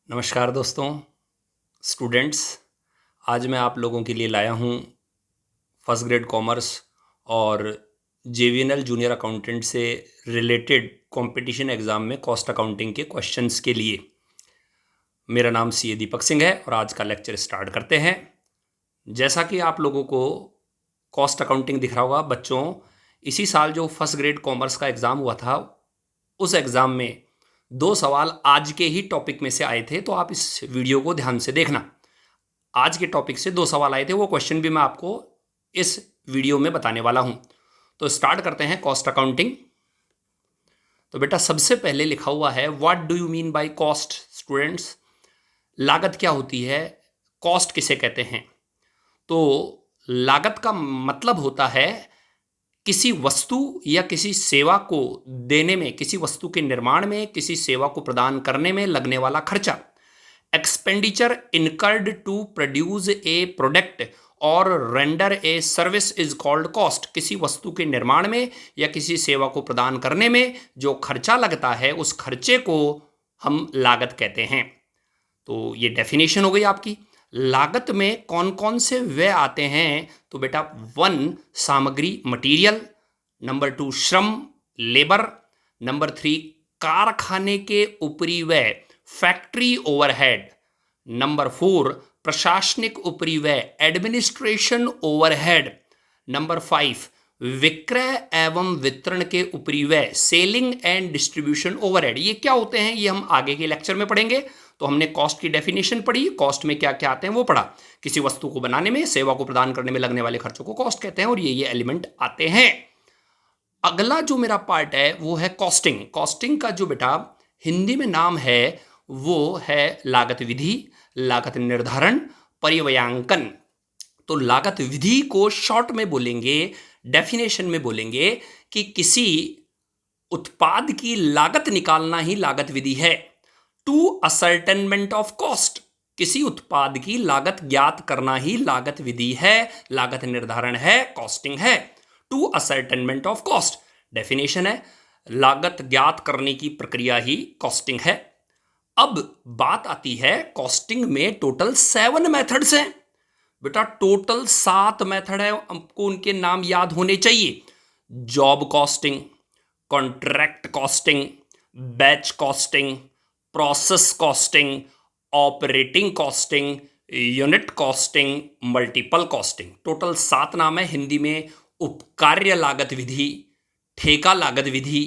नमस्कार दोस्तों, स्टूडेंट्स। आज मैं आप लोगों के लिए लाया हूँ फर्स्ट ग्रेड कॉमर्स और जेवीएनएल जूनियर अकाउंटेंट से रिलेटेड कंपटीशन एग्ज़ाम में कॉस्ट अकाउंटिंग के क्वेश्चंस के लिए। मेरा नाम सीए दीपक सिंह है और आज का लेक्चर स्टार्ट करते हैं। जैसा कि आप लोगों को कॉस्ट अकाउंटिंग दिख रहा होगा बच्चों, इसी साल जो फर्स्ट ग्रेड कॉमर्स का एग्ज़ाम हुआ था, उस एग्ज़ाम में 2 सवाल आज के ही टॉपिक में से आए थे, तो आप इस वीडियो को ध्यान से देखना। आज के टॉपिक से 2 सवाल आए थे, वो क्वेश्चन भी मैं आपको इस वीडियो में बताने वाला हूं। तो स्टार्ट करते हैं कॉस्ट अकाउंटिंग। तो बेटा सबसे पहले लिखा हुआ है, what do you mean by cost students. लागत क्या होती है, कॉस्ट किसे कहते हैं? तो लागत का मतलब होता है किसी वस्तु या किसी सेवा को देने में, किसी वस्तु के निर्माण में, किसी सेवा को प्रदान करने में लगने वाला खर्चा। Expenditure incurred to produce a product और render a service is called cost. किसी वस्तु के निर्माण में या किसी सेवा को प्रदान करने में जो खर्चा लगता है, उस खर्चे को हम लागत कहते हैं। तो ये डेफिनेशन हो गई आपकी। लागत में कौन कौन से व्यय आते हैं? तो बेटा 1 सामग्री मटेरियल, नंबर 2 श्रम लेबर, नंबर 3 कारखाने के ऊपरी व्यय फैक्ट्री ओवरहेड, नंबर 4 प्रशासनिक ऊपरी व्यय एडमिनिस्ट्रेशन ओवरहेड, नंबर 5 विक्रय एवं वितरण के ऊपरी व्यय सेलिंग एंड डिस्ट्रीब्यूशन ओवरहेड। ये क्या होते हैं ये हम आगे के लेक्चर में पढ़ेंगे। तो हमने कॉस्ट की डेफिनेशन पढ़ी, कॉस्ट में क्या क्या आते हैं वो पढ़ा। किसी वस्तु को बनाने में, सेवा को प्रदान करने में लगने वाले खर्चों को कॉस्ट कहते हैं और ये एलिमेंट आते हैं। अगला जो मेरा पार्ट है वो है कॉस्टिंग। कॉस्टिंग का जो बेटा हिंदी में नाम है वो है लागत विधि, लागत निर्धारण, परिव्ययांकन। तो लागत विधि को शॉर्ट में बोलेंगे, डेफिनेशन में बोलेंगे कि किसी उत्पाद की लागत निकालना ही लागत विधि है। टू असर्टेनमेंट ऑफ कॉस्ट, किसी उत्पाद की लागत ज्ञात करना ही लागत विधि है, लागत निर्धारण है, कॉस्टिंग है। To ascertainment of cost definition है, लागत ज्ञात करने की प्रक्रिया ही कॉस्टिंग है। अब बात आती है कॉस्टिंग में टोटल 7 मेथड्स हैं बेटा, टोटल 7 मेथड है, आपको उनके नाम याद होने चाहिए। Job costing, contract costing, batch costing, process costing, operating costing, unit costing, multiple costing. Total 7 नाम है। हिंदी में उपकार्य लागत विधि, ठेका लागत विधि,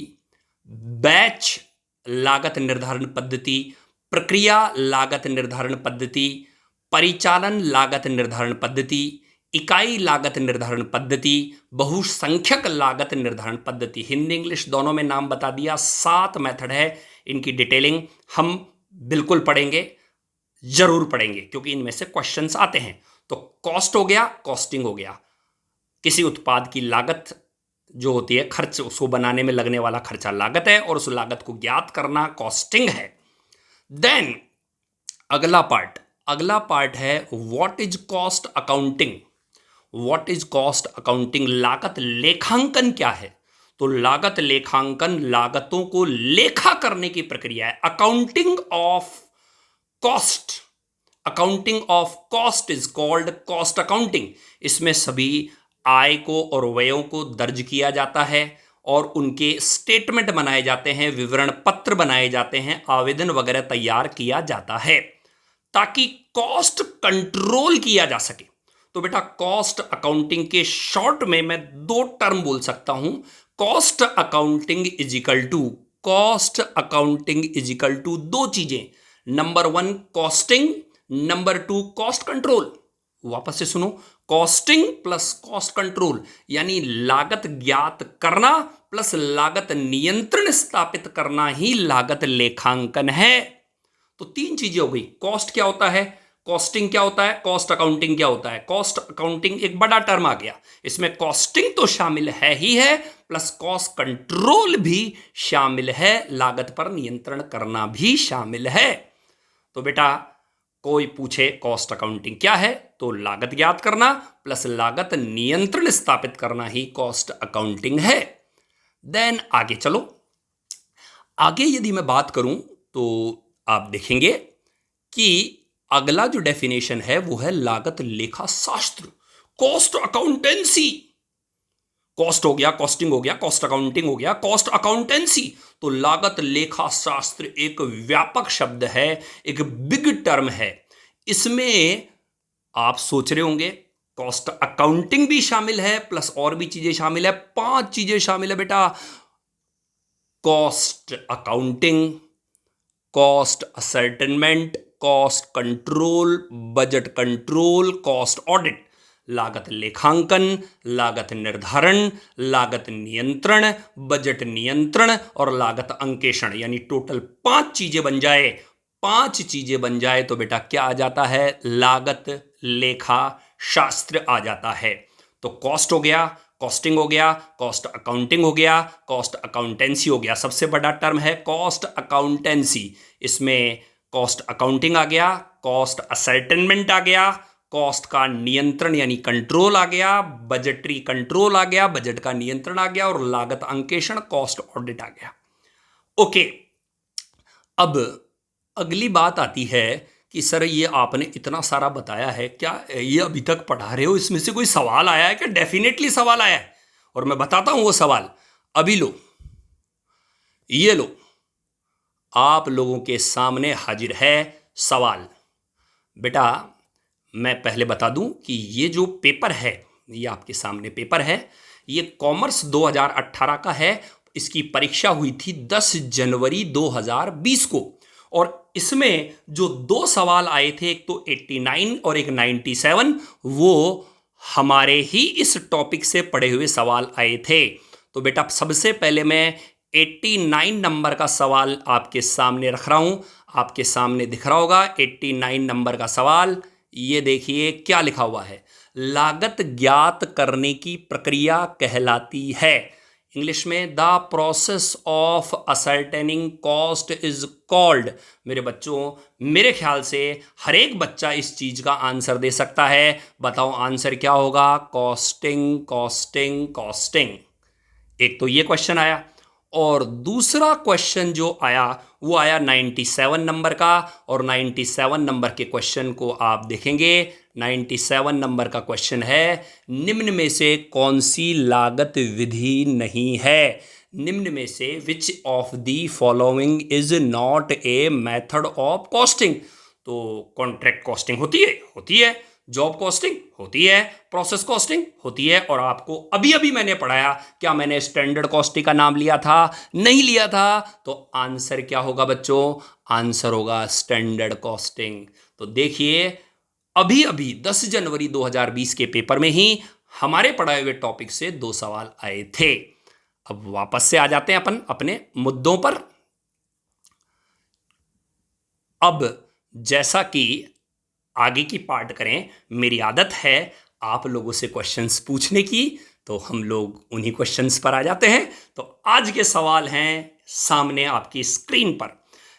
बैच लागत निर्धारण पद्धति, प्रक्रिया लागत निर्धारण पद्धति, परिचालन लागत निर्धारण पद्धति, इकाई लागत निर्धारण पद्धति, बहुसंख्यक लागत निर्धारण पद्धति। हिंदी इंग्लिश दोनों में नाम बता दिया। 7 मेथड है, इनकी डिटेलिंग हम बिल्कुल पढ़ेंगे, जरूर पढ़ेंगे, क्योंकि इनमें से क्वेश्चंस आते हैं। तो कॉस्ट हो गया, कॉस्टिंग हो गया, किसी उत्पाद की लागत जो होती है, खर्च, उसको बनाने में लगने वाला खर्चा लागत है और उस लागत को ज्ञात करना कॉस्टिंग है। देन अगला पार्ट है what is cost accounting. What is cost accounting, लागत लेखांकन क्या है? तो लागत लेखांकन लागतों को लेखा करने की प्रक्रिया है। Accounting of cost, accounting of cost is called cost accounting. इसमें सभी आय को और व्ययों को दर्ज किया जाता है और उनके स्टेटमेंट बनाए जाते हैं, विवरण पत्र बनाए जाते हैं, आवेदन वगैरह तैयार किया जाता है ताकि कॉस्ट कंट्रोल किया जा सके। तो बेटा कॉस्ट अकाउंटिंग के शॉर्ट में मैं 2 टर्म बोल सकता हूं। Cost accounting is equal to, cost accounting is equal to 2 चीजें, number 1 costing, number 2 cost control. वापस से सुनो, कॉस्टिंग प्लस कॉस्ट कंट्रोल, यानी लागत ज्ञात करना प्लस लागत नियंत्रण स्थापित करना ही लागत लेखांकन है। तो 3 चीजें हो गई। कॉस्ट क्या होता है, कॉस्टिंग क्या होता है, कॉस्ट अकाउंटिंग क्या होता है। कॉस्ट अकाउंटिंग एक बड़ा टर्म आ गया, इसमें कॉस्टिंग तो शामिल है ही है, प्लस कॉस्ट कंट्रोल भी शामिल है, लागत पर नियंत्रण करना भी शामिल है। तो बेटा कोई पूछे कॉस्ट अकाउंटिंग क्या है, तो लागत ज्ञात करना प्लस लागत नियंत्रण स्थापित करना ही कॉस्ट अकाउंटिंग है। देन आगे चलो, आगे यदि मैं बात करूं तो आप देखेंगे कि अगला जो डेफिनेशन है वो है लागत लेखा शास्त्र, कॉस्ट अकाउंटेंसी। कॉस्ट हो गया, कॉस्टिंग हो गया, कॉस्ट अकाउंटिंग हो गया, कॉस्ट अकाउंटेंसी। तो लागत लेखा शास्त्र एक व्यापक शब्द है, एक बिग टर्म है। इसमें आप सोच रहे होंगे कॉस्ट अकाउंटिंग भी शामिल है, प्लस और भी चीजें शामिल है। 5 चीजें शामिल है बेटा। Cost accounting, cost ascertainment, cost control, budget control, cost audit, लागत लेखांकन, लागत निर्धारण, लागत नियंत्रण, बजट नियंत्रण और लागत अंकेषण। यानी टोटल 5 चीजें बन जाए, 5 चीजें बन जाए तो बेटा क्या आ जाता है? लागत लेखा शास्त्र आ जाता है। तो कॉस्ट हो गया, कॉस्टिंग हो गया, कॉस्ट अकाउंटिंग हो गया, कॉस्ट अकाउंटेंसी हो गया। सबसे बड़ा टर्म है कॉस्ट अकाउंटेंसी। इसमें कॉस्ट अकाउंटिंग आ गया, कॉस्ट असर्टेनमेंट आ गया, कॉस्ट का नियंत्रण यानी कंट्रोल आ गया, बजटरी कंट्रोल आ गया, बजट का नियंत्रण आ गया और लागत अंकेषण, कॉस्ट ऑडिट आ गया। ओके, अब अगली बात आती है कि सर ये आपने इतना सारा बताया है, क्या ये अभी तक पढ़ा रहे हो इसमें से कोई सवाल आया है क्या? डेफिनेटली सवाल आया है और मैं बताता हूं वो सवाल। अभी लो, ये लो, आप लोगों के सामने हाजिर है सवाल। बेटा मैं पहले बता दूं कि ये जो पेपर है, ये आपके सामने पेपर है, ये कॉमर्स 2018 का है। इसकी परीक्षा हुई थी 10 जनवरी 2020 को और इसमें जो 2 सवाल आए थे, एक तो 89 और एक 97, वो हमारे ही इस टॉपिक से पढ़े हुए सवाल आए थे। तो बेटा सबसे पहले मैं 89 नंबर का सवाल आपके सामने रख रहा हूं। आपके सामने दिख रहा होगा 89 नंबर का सवाल। ये देखिए क्या लिखा हुआ है, लागत ज्ञात करने की प्रक्रिया कहलाती है। इंग्लिश में the process of ascertaining cost is called. मेरे बच्चों, मेरे ख्याल से हर एक बच्चा इस चीज का आंसर दे सकता है। बताओ आंसर क्या होगा? Costing, costing, costing. एक तो ये क्वेश्चन आया और दूसरा क्वेश्चन जो आया वो आया 97 नंबर का। और 97 नंबर के क्वेश्चन को आप देखेंगे, 97 नंबर का क्वेश्चन है, निम्न में से कौन सी लागत विधि नहीं है? निम्न में से which of the following is not a method of costing? तो कॉन्ट्रैक्ट कॉस्टिंग होती है, जॉब कॉस्टिंग होती है, प्रोसेस कॉस्टिंग होती है। और आपको अभी अभी मैंने पढ़ाया, क्या मैंने स्टैंडर्ड कॉस्टिंग का नाम लिया था? नहीं लिया था। तो आंसर क्या होगा बच्चों? आंसर होगा स्टैंडर्ड कॉस्टिंग। तो देखिए अभी अभी 10 जनवरी 2020 के पेपर में ही हमारे पढ़ाए हुए टॉपिक से 2 सवाल आए थे। अब वापस से आ जाते हैं अपन अपने मुद्दों पर। अब जैसा कि आगे की पार्ट करें, मेरी आदत है आप लोगों से क्वेश्चंस पूछने की, तो हम लोग उन्हीं क्वेश्चंस पर आ जाते हैं। तो आज के सवाल हैं सामने आपकी स्क्रीन पर।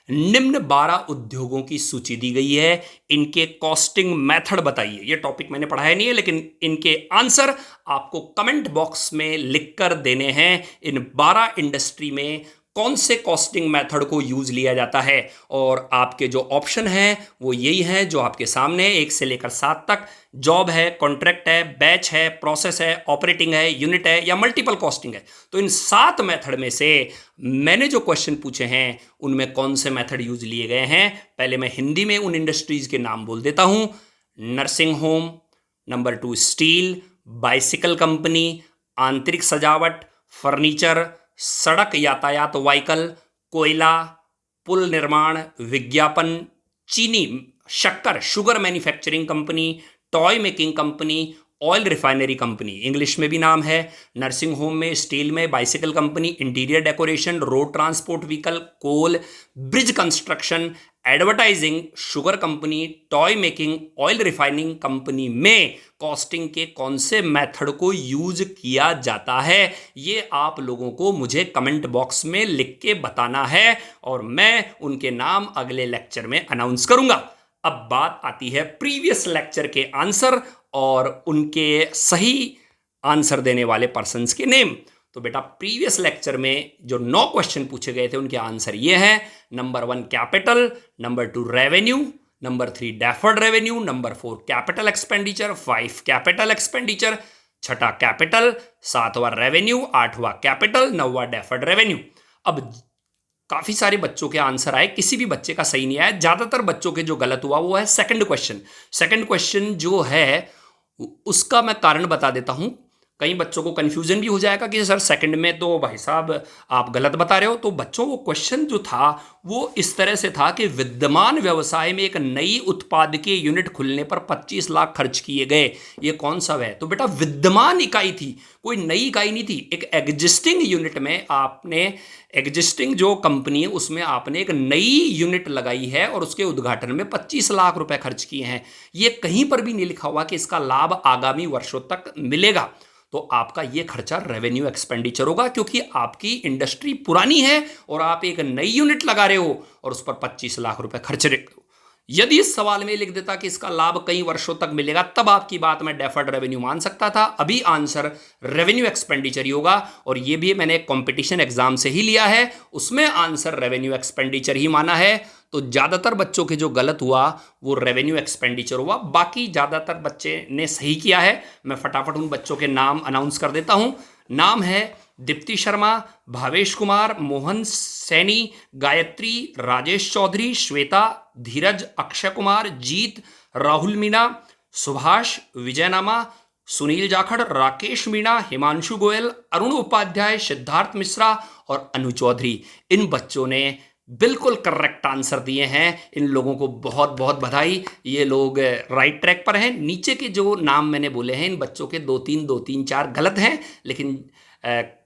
निम्न 12 उद्योगों की सूची दी गई है, इनके कॉस्टिंग मेथड बताइए। ये टॉपिक मैंने पढ़ाया नहीं है, लेकिन इनके आंसर आपको कमेंट बॉक्स में लिखकर देने हैं। इन 12 इंडस्ट्री में कौन से कॉस्टिंग मेथड को यूज लिया जाता है? और आपके जो ऑप्शन हैं वो यही हैं जो आपके सामने 1 से लेकर 7 तक। जॉब है, कॉन्ट्रैक्ट है, बैच है, प्रोसेस है, ऑपरेटिंग है, यूनिट है या मल्टीपल कॉस्टिंग है। तो इन 7 मेथड में से मैंने जो क्वेश्चन पूछे हैं उनमें कौन से मेथड यूज लिए गए हैं? पहले मैं हिंदी में उन इंडस्ट्रीज के नाम बोल देता हूं। Nursing home, number 2 steel, bicycle company, आंतरिक सजावट, फर्नीचर, सड़क यातायात व्हीकल, कोयला, पुल निर्माण, विज्ञापन, चीनी शक्कर sugar manufacturing company, toy making company, oil refinery company. English में भी नाम है। नर्सिंग होम में, स्टील में, bicycle company, interior decoration, road transport vehicle, coal, bridge construction, advertising, sugar company, toy making, oil refining company में costing के कौन से मेथड को यूज किया जाता है? ये आप लोगों को मुझे कमेंट बॉक्स में लिख के बताना है और मैं उनके नाम अगले लेक्चर में अनाउंस करूंगा। अब बात आती है प्रीवियस लेक्चर के आंसर और उनके सही आंसर देने वाले पर्सन्स के नेम। तो बेटा प्रीवियस लेक्चर में जो 9 क्वेश्चन पूछे गए थे उनके आंसर ये हैं। Number 1 capital, number 2 revenue, number 3 deferred revenue, number 4 capital expenditure, 5 capital expenditure, छठा कैपिटल, सातवां रेवेन्यू, आठवां कैपिटल, नौवां डेफर्ड रेवेन्यू। अब काफी सारे बच्चों के आंसर आए, किसी भी बच्चे का सही नहीं आया। ज्यादातर बच्चों के जो गलत हुआ वो है सेकंड क्वेश्चन। सेकंड क्वेश्चन जो है उसका मैं कारण बता देता हूं। कई बच्चों को कंफ्यूजन भी हो जाएगा कि सर सेकंड में तो भाई साहब आप गलत बता रहे हो। तो बच्चों वो क्वेश्चन जो था वो इस तरह से था कि विद्यमान व्यवसाय में एक नई उत्पाद के यूनिट खुलने पर 25 लाख खर्च किए गए। ये कौन सा है? तो बेटा विद्यमान इकाई थी, कोई नई इकाई नहीं थी। एक एग्जिस्टिंग यूनिट में आपने, एग्जिस्टिंग जो कंपनी है उसमें आपने एक नई यूनिट लगाई है और उसके उद्घाटन में 25 लाख रुपए खर्च किए हैं। ये कहीं पर भी नहीं लिखा हुआ कि इसका लाभ आगामी वर्षों तक मिलेगा। तो आपका ये खर्चा रेवेन्यू एक्सपेंडिचर होगा, क्योंकि आपकी इंडस्ट्री पुरानी है और आप एक नई यूनिट लगा रहे हो और उस पर 25 लाख रुपए खर्च रहे हो। यदि इस सवाल में लिख देता कि इसका लाभ कई वर्षों तक मिलेगा, तब आपकी बात मैं डेफर्ड रेवेन्यू मान सकता था। अभी आंसर रेवेन्यू एक्सपेंडिचर ही होगा, और ये भी मैंने कंपटीशन एग्जाम से ही लिया है, उसमें आंसर रेवेन्यू एक्सपेंडिचर ही माना है। तो ज्यादातर बच्चों के जो गलत हुआ वो रेवेन्यू एक्सपेंडिचर हुआ, बाकी ज्यादातर बच्चे ने सही किया है। मैं फटाफट उन बच्चों के नाम अनाउंस कर देता हूं। नाम है दीप्ति शर्मा, भावेश कुमार, मोहन सैनी, गायत्री, राजेश चौधरी, श्वेता, धीरज, अक्षय कुमार, जीत, राहुल मीणा, सुभाष, विजयनामा, सुनील जाखड़, राकेश मीणा, हिमांशु गोयल, अरुण उपाध्याय, सिद्धार्थ मिश्रा और अनु चौधरी। इन बच्चों ने बिल्कुल करेक्ट आंसर दिए हैं। इन लोगों को बहुत बहुत बधाई, ये लोग राइट ट्रैक पर हैं। नीचे के जो नाम मैंने बोले हैं इन बच्चों के दो तीन चार गलत हैं, लेकिन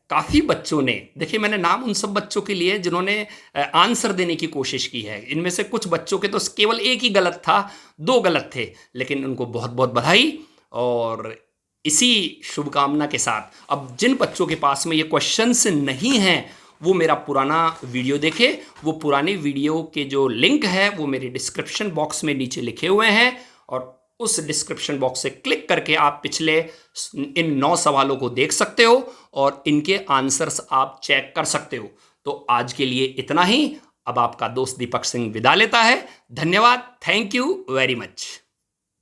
काफ़ी बच्चों ने, देखिए मैंने नाम उन सब बच्चों के लिए जिन्होंने आंसर देने की कोशिश की है। इनमें से कुछ बच्चों के तो केवल एक ही गलत था, दो गलत थे, लेकिन उनको बहुत बहुत बधाई। और इसी शुभकामना के साथ अब जिन बच्चों के पास में ये क्वेश्चंस नहीं हैं वो मेरा पुराना वीडियो देखे। वो पुराने वीडियो के जो लिंक है वो मेरे डिस्क्रिप्शन बॉक्स में नीचे लिखे हुए हैं, और उस डिस्क्रिप्शन बॉक्स से क्लिक करके आप पिछले इन 9 सवालों को देख सकते हो और इनके आंसर्स आप चेक कर सकते हो। तो आज के लिए इतना ही। अब आपका दोस्त दीपक सिंह विदा लेता है। धन्यवाद, थैंक यू वेरी मच।